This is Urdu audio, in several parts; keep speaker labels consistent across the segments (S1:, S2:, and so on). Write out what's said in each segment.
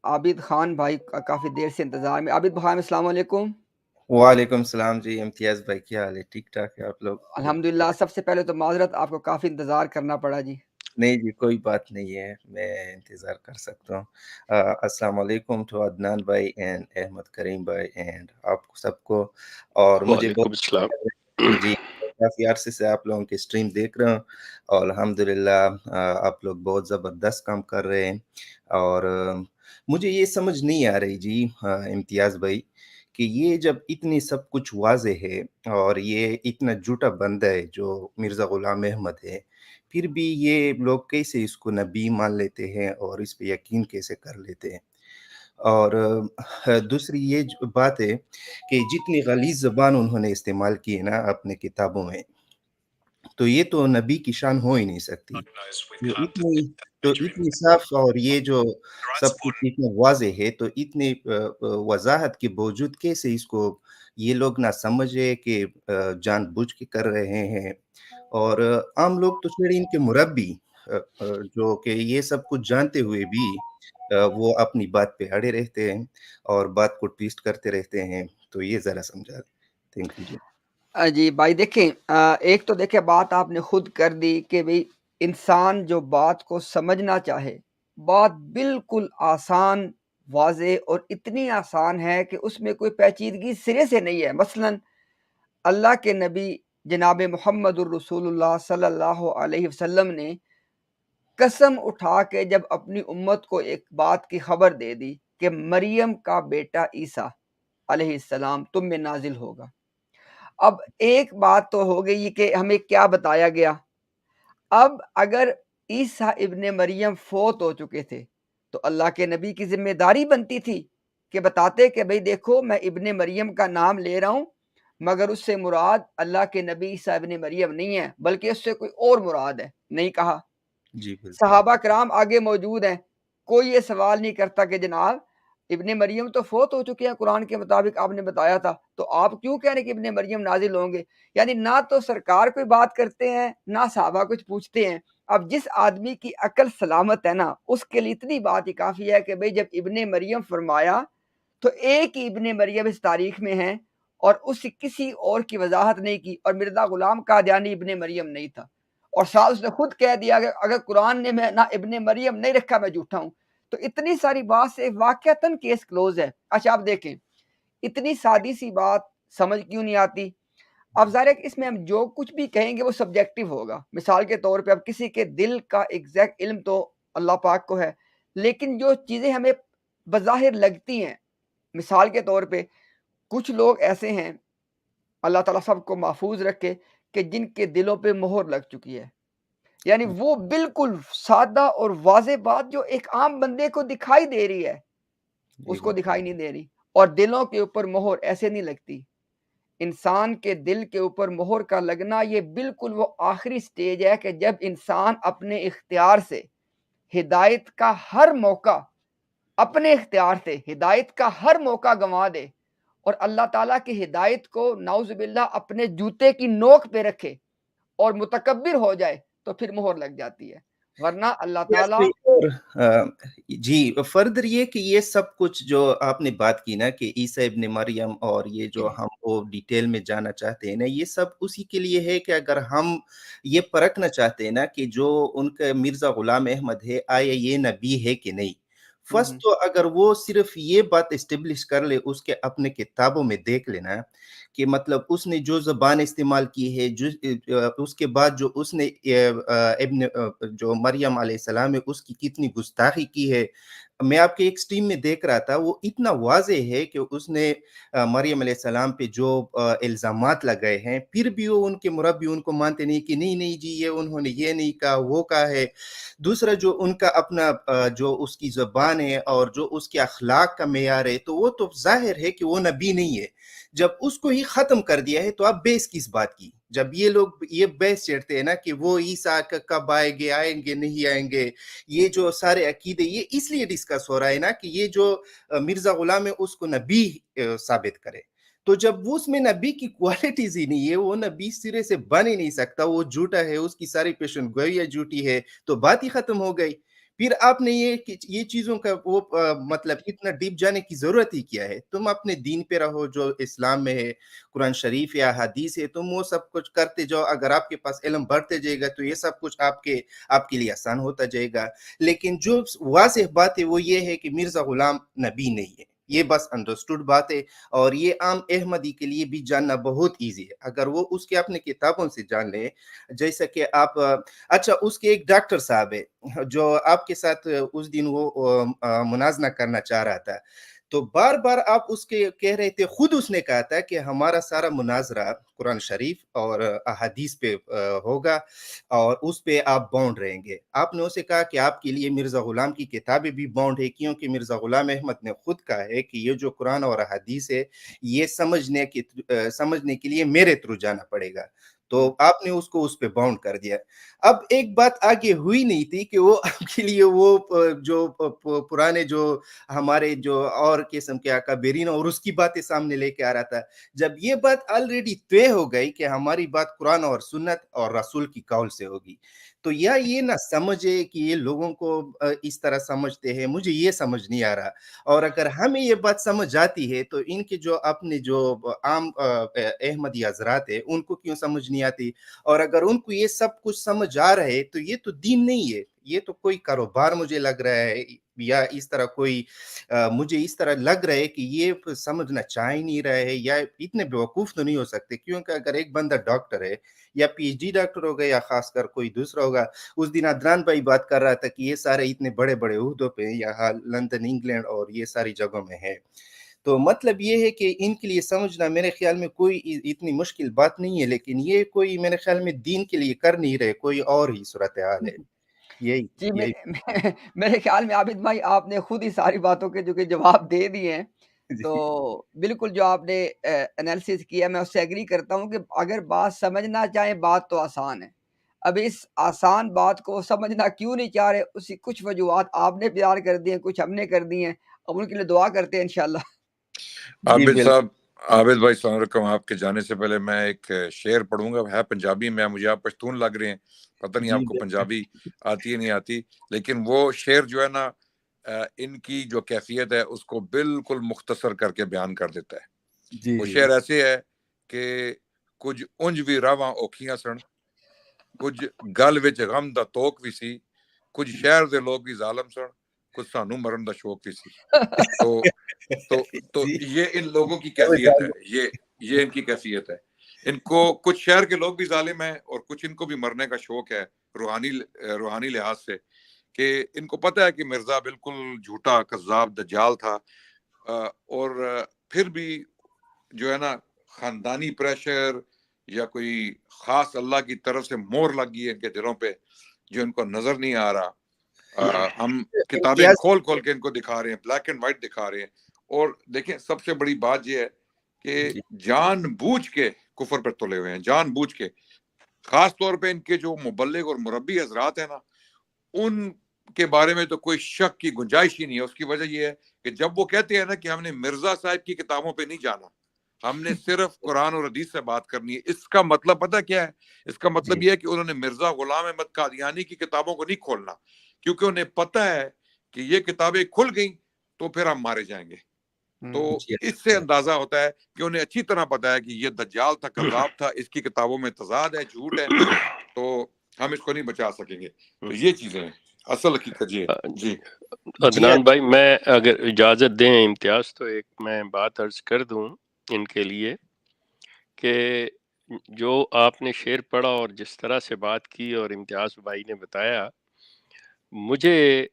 S1: عابد خان بھائی کا کافی دیر سے انتظار میں. عابد بھائی السلام علیکم.
S2: وعلیکم السلام جی. امتیاز بھائی کیا حال ہے؟ ٹھیک ٹھاک ہے آپ لوگ؟
S1: الحمدللہ. سب سے پہلے تو معذرت, آپ کو کافی انتظار کرنا پڑا جی.
S2: نہیں جی کوئی بات نہیں ہے, میں انتظار کر سکتا ہوں. السلام علیکم ٹو عدنان بھائی اینڈ احمد کریم بھائی اینڈ آپ کو سب کو. اور مجھے
S3: وعلیکم السلام.
S2: جی کافی عرصے سے آپ لوگوں کی اسٹریم دیکھ رہا ہوں اور الحمدللہ آپ لوگ بہت زبردست کام کر رہے ہیں. اور مجھے یہ سمجھ نہیں آ رہی جی امتیاز بھائی کہ یہ جب اتنی سب کچھ واضح ہے اور یہ اتنا جھوٹا بندہ ہے جو مرزا غلام احمد ہے, پھر بھی یہ لوگ کیسے اس کو نبی مان لیتے ہیں اور اس پہ یقین کیسے کر لیتے ہیں. اور دوسری یہ بات ہے کہ جتنی غلیظ زبان انہوں نے استعمال کی ہے نا اپنے کتابوں میں, تو یہ تو نبی کی شان ہو ہی نہیں سکتی. اتنی صاف اور یہ جو سب کچھ اتنا واضح ہے, تو اتنی وضاحت کے باوجود کیسے اس کو یہ لوگ نہ سمجھے کہ جان بوجھ کے کر رہے ہیں. اور عام لوگ تو چھوڑے ان کے مربی جو کہ یہ سب کچھ جانتے ہوئے بھی وہ اپنی بات پہ اڑے رہتے ہیں اور بات کو ٹویسٹ کرتے رہتے ہیں. تو یہ ذرا سمجھا دیں. تھینک یو جی.
S1: جی بھائی دیکھیں, ایک تو دیکھیں بات آپ نے خود کر دی کہ بھئی انسان جو بات کو سمجھنا چاہے, بات بالکل آسان, واضح اور اتنی آسان ہے کہ اس میں کوئی پیچیدگی سرے سے نہیں ہے. مثلاً اللہ کے نبی جناب محمد الرسول اللہ صلی اللہ علیہ وسلم نے قسم اٹھا کے جب اپنی امت کو ایک بات کی خبر دے دی کہ مریم کا بیٹا عیسیٰ علیہ السلام تم میں نازل ہوگا. اب ایک بات تو ہو گئی کہ ہمیں کیا بتایا گیا. اب اگر عیسیٰ ابن مریم فوت ہو چکے تھے تو اللہ کے نبی کی ذمہ داری بنتی تھی کہ بتاتے کہ بھئی دیکھو میں ابن مریم کا نام لے رہا ہوں, مگر اس سے مراد اللہ کے نبی عیسیٰ ابن مریم نہیں ہے بلکہ اس سے کوئی اور مراد ہے. نہیں کہا.
S2: جی بالکل.
S1: صحابہ کرام آگے موجود ہیں, کوئی یہ سوال نہیں کرتا کہ جناب ابن مریم تو فوت ہو چکے ہیں قرآن کے مطابق, آپ نے بتایا تھا, تو آپ کیوں کہہ رہے ہیں کہ ابن مریم نازل ہوں گے. یعنی نہ تو سرکار کوئی بات کرتے ہیں نہ صحابہ کچھ پوچھتے ہیں. اب جس آدمی کی عقل سلامت ہے نا, اس کے لیے اتنی بات ہی کافی ہے کہ بھئی جب ابن مریم فرمایا تو ایک ہی ابن مریم اس تاریخ میں ہے اور اس کسی اور کی وضاحت نہیں کی, اور مرزا غلام قادیانی ابن مریم نہیں تھا. اور ساتھ اس نے خود کہہ دیا کہ اگر قرآن نے میں نہ ابن مریم نہیں رکھا میں جھوٹا ہوں. تو اتنی ساری بات سے واقعتاً کیس کلوز ہے. اچھا آپ دیکھیں, اتنی سادی سی بات سمجھ کیوں نہیں آتی. اب ظاہر ہے کہ اس میں ہم جو کچھ بھی کہیں گے وہ سبجیکٹیو ہوگا. مثال کے طور پہ اب کسی کے دل کا ایگزیکٹ علم تو اللہ پاک کو ہے, لیکن جو چیزیں ہمیں بظاہر لگتی ہیں, مثال کے طور پہ کچھ لوگ ایسے ہیں, اللہ تعالیٰ سب کو محفوظ رکھے, کہ جن کے دلوں پہ مہر لگ چکی ہے. یعنی وہ بالکل سادہ اور واضح بات جو ایک عام بندے کو دکھائی دے رہی ہے اس کو دکھائی نہیں دے رہی. اور دلوں کے اوپر مہر ایسے نہیں لگتی. انسان کے دل کے اوپر مہر کا لگنا یہ بالکل وہ آخری سٹیج ہے کہ جب انسان اپنے اختیار سے ہدایت کا ہر موقع, اپنے اختیار سے ہدایت کا ہر موقع گنوا دے اور اللہ تعالیٰ کی ہدایت کو نعوذ باللہ اپنے جوتے کی نوک پہ رکھے اور متکبر ہو جائے تو پھر مہر لگ جاتی ہے. ورنہ اللہ تعالیٰ
S2: جی فردر یہ کہ یہ سب کچھ جو آپ نے بات کی نا کہ عیسیٰ ابن مریم, اور یہ جو ہم وہ ڈیٹیل میں جانا چاہتے ہیں نا, یہ سب اسی کے لیے ہے کہ اگر ہم یہ پرکھنا چاہتے ہیں نا کہ جو ان کا مرزا غلام احمد ہے آیا یہ نبی ہے کہ نہیں. فرسٹ تو اگر وہ صرف یہ بات اسٹیبلش کر لے, اس کے اپنے کتابوں میں دیکھ لینا کہ مطلب اس نے جو زبان استعمال کی ہے, اس کے بعد جو اس نے ابن جو مریم علیہ السلام ہے اس کی کتنی گستاخی کی ہے. میں آپ کے ایک سٹریم میں دیکھ رہا تھا, وہ اتنا واضح ہے کہ اس نے مریم علیہ السلام پہ جو الزامات لگائے ہیں, پھر بھی وہ ان کے مربی ان کو مانتے نہیں کہ نہیں نہیں جی یہ انہوں نے یہ نہیں کہا وہ کہا ہے. دوسرا جو ان کا اپنا جو اس کی زبان ہے اور جو اس کے اخلاق کا معیار ہے, تو وہ تو ظاہر ہے کہ وہ نبی نہیں ہے. جب اس کو ہی ختم کر دیا ہے تو آپ بیس کس بات کی. جب یہ لوگ یہ بیس چڑھتے ہیں نا کہ وہ عیسیٰ کب آئیں گے نہیں آئیں گے, یہ جو سارے عقیدے یہ اس لیے ڈسکس ہو رہا ہے نا کہ یہ جو مرزا غلام ہے اس کو نبی ثابت کرے. تو جب اس میں نبی کی کوالٹیز ہی نہیں ہے, وہ نبی سرے سے بن ہی نہیں سکتا, وہ جھوٹا ہے, اس کی ساری پیشن گوئیاں جھوٹی ہے, تو بات ہی ختم ہو گئی. پھر آپ نے یہ چیزوں کا وہ مطلب اتنا ڈیپ جانے کی ضرورت ہی کیا ہے؟ تم اپنے دین پہ رہو جو اسلام میں ہے، قرآن شریف یا حدیث ہے، تم وہ سب کچھ کرتے جاؤ. اگر آپ کے پاس علم بڑھتے جائے گا تو یہ سب کچھ آپ کے لیے آسان ہوتا جائے گا. لیکن جو واضح بات ہے وہ یہ ہے کہ مرزا غلام نبی نہیں ہے. یہ بس انڈرسٹوڈ بات ہے، اور یہ عام احمدی کے لیے بھی جاننا بہت ایزی ہے. اگر وہ اس کے اپنے کتابوں سے جان لیں، جیسا کہ آپ اچھا، اس کے ایک ڈاکٹر صاحب ہے جو آپ کے ساتھ اس دن وہ مناظرہ کرنا چاہ رہا تھا، تو بار بار آپ اس کے کہہ رہے تھے، خود اس نے کہا تھا کہ ہمارا سارا مناظرہ قرآن شریف اور احادیث پہ ہوگا، اور اس پہ آپ باؤنڈ رہیں گے. آپ نے اسے کہا کہ آپ کے لیے مرزا غلام کی کتابیں بھی باؤنڈ ہے، کیونکہ مرزا غلام احمد نے خود کہا ہے کہ یہ جو قرآن اور احادیث ہے یہ سمجھنے کے لیے میرے تھرو جانا پڑے گا. تو آپ نے اس کو اس پہ باؤنڈ کر دیا. اب ایک بات آگے ہوئی نہیں تھی کہ وہ آپ کے لیے وہ جو پرانے جو ہمارے جو اور قسم کے اکابرین اور اس کی باتیں سامنے لے کے آ رہا تھا. جب یہ بات آلریڈی طے ہو گئی کہ ہماری بات قرآن اور سنت اور رسول کی قول سے ہوگی، تو یا یہ نہ سمجھے کہ یہ لوگوں کو اس طرح سمجھتے ہیں، مجھے یہ سمجھ نہیں آ رہا. اور اگر ہمیں یہ بات سمجھ آتی ہے تو ان کے جو اپنے جو عام احمدی حضرات ہیں ان کو کیوں سمجھ نہیں آتی؟ اور اگر ان کو یہ سب کچھ سمجھ آ رہا ہے تو یہ تو دین نہیں ہے، یہ تو کوئی کاروبار مجھے لگ رہا ہے، یا اس طرح کوئی مجھے اس طرح لگ رہا ہے کہ یہ سمجھنا چاہ ہی نہیں رہے ہیں، یا اتنے بیوقوف تو نہیں ہو سکتے. کیونکہ اگر ایک بندہ ڈاکٹر ہے یا پی ایچ ڈی ڈاکٹر ہوگا یا خاص کر کوئی دوسرا ہوگا، اس دن عدنان بھائی بات کر رہا تھا کہ یہ سارے اتنے بڑے بڑے عہدوں پہ یہاں لندن، انگلینڈ اور یہ ساری جگہوں میں ہے. تو مطلب یہ ہے کہ ان کے لیے سمجھنا میرے خیال میں کوئی اتنی مشکل بات نہیں ہے، لیکن یہ کوئی میرے خیال میں دین کے لیے کر نہیں رہے، کوئی اور ہی صورتحال ہے.
S1: جی،
S2: یہی
S1: میرے خیال میں عابد بھائی آپ نے خود ہی ساری باتوں کے جو کہ جواب دے دیے ہیں. تو
S2: جی
S1: بالکل جو آپ نے انالیسس کیا میں اس سے ایگری کرتا ہوں کہ اگر بات سمجھنا چاہیں بات تو آسان ہے. اب اس آسان بات کو سمجھنا کیوں نہیں چاہ رہے، اسی کچھ وجوہات آپ نے بیان کر دی ہیں، کچھ ہم نے کر دی ہیں. اب ان کے لیے دعا کرتے ہیں انشاءاللہ.
S2: جی
S3: عابد
S2: بالکل.
S3: صاحب، عابد بھائی السلام علیکم. آپ کے جانے سے پہلے میں ایک شعر پڑھوں گا، ہے پنجابی میں، مجھے آپ پشتون لگ رہے ہیں، پتہ نہیں آپ کو پنجابی آتی ہے نہیں آتی، لیکن وہ شعر جو ہے نا ان کی جو کیفیت ہے اس کو بالکل مختصر کر کے بیان کر دیتا ہے.
S2: جی
S3: وہ شعر ایسے ہے کہ کچھ انج بھی راواں اوکھیاں سن، کچھ گل وچ غم دا توک بھی سی، کچھ شہر دے لوگ بھی ظالم سن، کچھ سانو مرن دا شوق بھی سی. تو
S2: جی
S3: یہ ان لوگوں کی کیفیت ہے، یہ ان کی کیفیت ہے. ان کو کچھ شہر کے لوگ بھی ظالم ہیں اور کچھ ان کو بھی مرنے کا شوق ہے روحانی لحاظ سے، کہ ان کو پتہ ہے کہ مرزا بالکل جھوٹا کذاب دجال تھا، اور پھر بھی جو ہے نا خاندانی پریشر یا کوئی خاص اللہ کی طرف سے مور لگ گئی ہے ان کے دلوں پہ جو ان کو نظر نہیں آ رہا. ہم کتابیں کھول کے ان کو دکھا رہے ہیں، بلیک اینڈ وائٹ دکھا رہے ہیں. اور دیکھیں سب سے بڑی بات یہ ہے کہ جان بوجھ کے کفر پر تلے ہوئے ہیں، جان بوجھ کے. خاص طور پہ ان کے جو مبلغ اور مربی حضرات ہیں نا، ان کے بارے میں تو کوئی شک کی گنجائش ہی نہیں ہے. اس کی وجہ یہ ہے کہ جب وہ کہتے ہیں نا کہ ہم نے مرزا صاحب کی کتابوں پہ نہیں جانا، ہم نے صرف قرآن اور حدیث سے بات کرنی ہے، اس کا مطلب پتہ کیا ہے؟ اس کا مطلب یہ ہے کہ انہوں نے مرزا غلام احمد قادیانی کی کتابوں کو نہیں کھولنا، کیونکہ انہیں پتہ ہے کہ یہ کتابیں کھل گئیں تو پھر ہم مارے جائیں گے. تو اس سے اندازہ ہوتا ہے کہ انہیں اچھی طرح پتہ ہے کہ یہ دجال تھا، کذاب تھا، اس کی کتابوں میں تضاد ہے، جھوٹ ہے، تو ہم اس کو نہیں بچا سکیں گے. تو یہ چیزیں ہیں، اصل حقیقت یہ. جی
S4: عدنان بھائی، میں اگر اجازت دیں امتیاز، تو ایک میں بات عرض کر دوں ان کے لیے کہ جو آپ نے شعر پڑھا اور جس طرح سے بات کی اور امتیاز بھائی نے بتایا، مجھے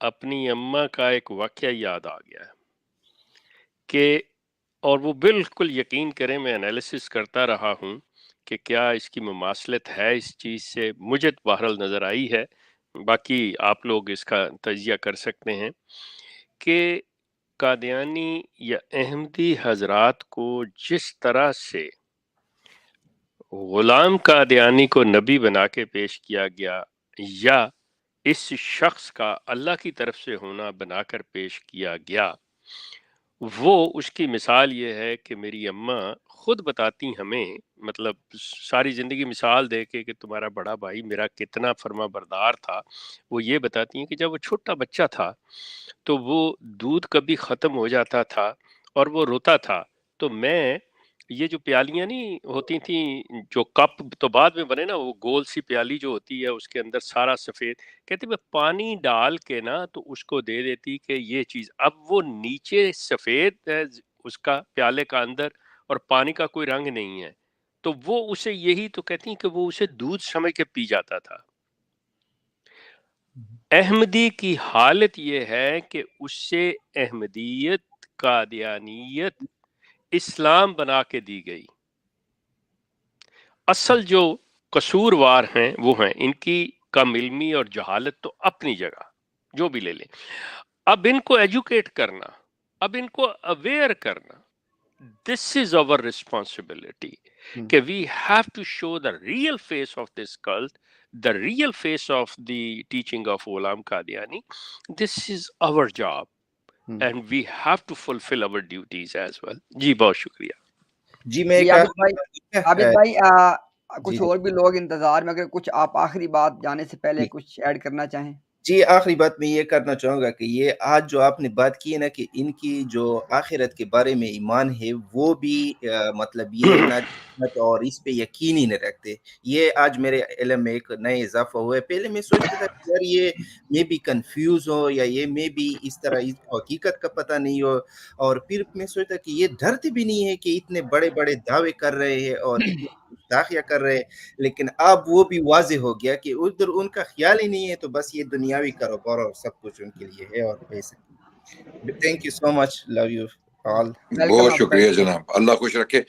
S4: اپنی اماں کا ایک واقعہ یاد آ گیا کہ، اور وہ بالکل یقین کریں میں انالیسس کرتا رہا ہوں کہ کیا اس کی مماثلت ہے اس چیز سے. مجھے بہرحال نظر آئی ہے، باقی آپ لوگ اس کا تجزیہ کر سکتے ہیں، کہ قادیانی یا احمدی حضرات کو جس طرح سے غلام قادیانی کو نبی بنا کے پیش کیا گیا، یا اس شخص کا اللہ کی طرف سے ہونا بنا کر پیش کیا گیا، وہ اس کی مثال یہ ہے کہ میری اماں خود بتاتی ہمیں، مطلب ساری زندگی مثال دے کے کہ تمہارا بڑا بھائی میرا کتنا فرما بردار تھا. وہ یہ بتاتی ہیں کہ جب وہ چھوٹا بچہ تھا تو وہ دودھ کبھی ختم ہو جاتا تھا اور وہ روتا تھا، تو میں یہ جو پیالیاں نہیں ہوتی تھیں جو کپ تو بعد میں بنے نا، وہ گول سی پیالی جو ہوتی ہے اس کے اندر سارا سفید، کہتی میں پانی ڈال کے نا تو اس کو دے دیتی کہ یہ چیز. اب وہ نیچے سفید ہے اس کا پیالے کا اندر اور پانی کا کوئی رنگ نہیں ہے، تو وہ اسے یہی تو کہتی ہیں کہ وہ اسے دودھ سمجھ کے پی جاتا تھا. احمدی کی حالت یہ ہے کہ اس سے احمدیت، قادیانیت، اسلام بنا کے دی گئی. اصل جو قصوروار ہیں وہ ہیں ان کی کم علمی اور جہالت تو اپنی جگہ جو بھی لے لیں. اب ان کو ایجوکیٹ کرنا، اب ان کو اویئر کرنا، دس از our responsibility کہ we have to show the real face of this cult, the real face of the teaching of Ghulam Qadiani. This is our job and we have to fulfill our duties as well. جی بہت شکریہ.
S2: جی میں
S1: جی عابد بھائی کچھ
S2: جی
S1: اور بھی لوگ انتظار میں، اگر کچھ آپ آخری بات جانے سے پہلے کچھ ایڈ کرنا چاہیں.
S2: جی آخری بات میں یہ کرنا چاہوں گا کہ یہ آج جو آپ نے بات کی ہے نا کہ ان کی جو آخرت کے بارے میں ایمان ہے وہ بھی مطلب یہ نہ اور اس پہ یقین ہی نہیں رکھتے. یہ آج میرے علم میں ایک نئے اضافہ ہوا ہے. پہلے میں سوچتا تھا کہ یار یہ میں بھی کنفیوز ہو یا یہ میں بھی اس طرح اس حقیقت کا پتہ نہیں ہو، اور پھر میں سوچتا کہ یہ ڈرتے بھی نہیں ہے کہ اتنے بڑے بڑے دعوے کر رہے ہیں اور اتنے داخیہ کر رہے ہیں، لیکن اب وہ بھی واضح ہو گیا کہ ادھر ان کا خیال ہی نہیں ہے، تو بس یہ دنیاوی کاروبار اور سب کچھ ان کے لیے ہے اور پیسے. Thank you so much, love you all.
S3: بہت شکریہ جناب، اللہ خوش رکھے.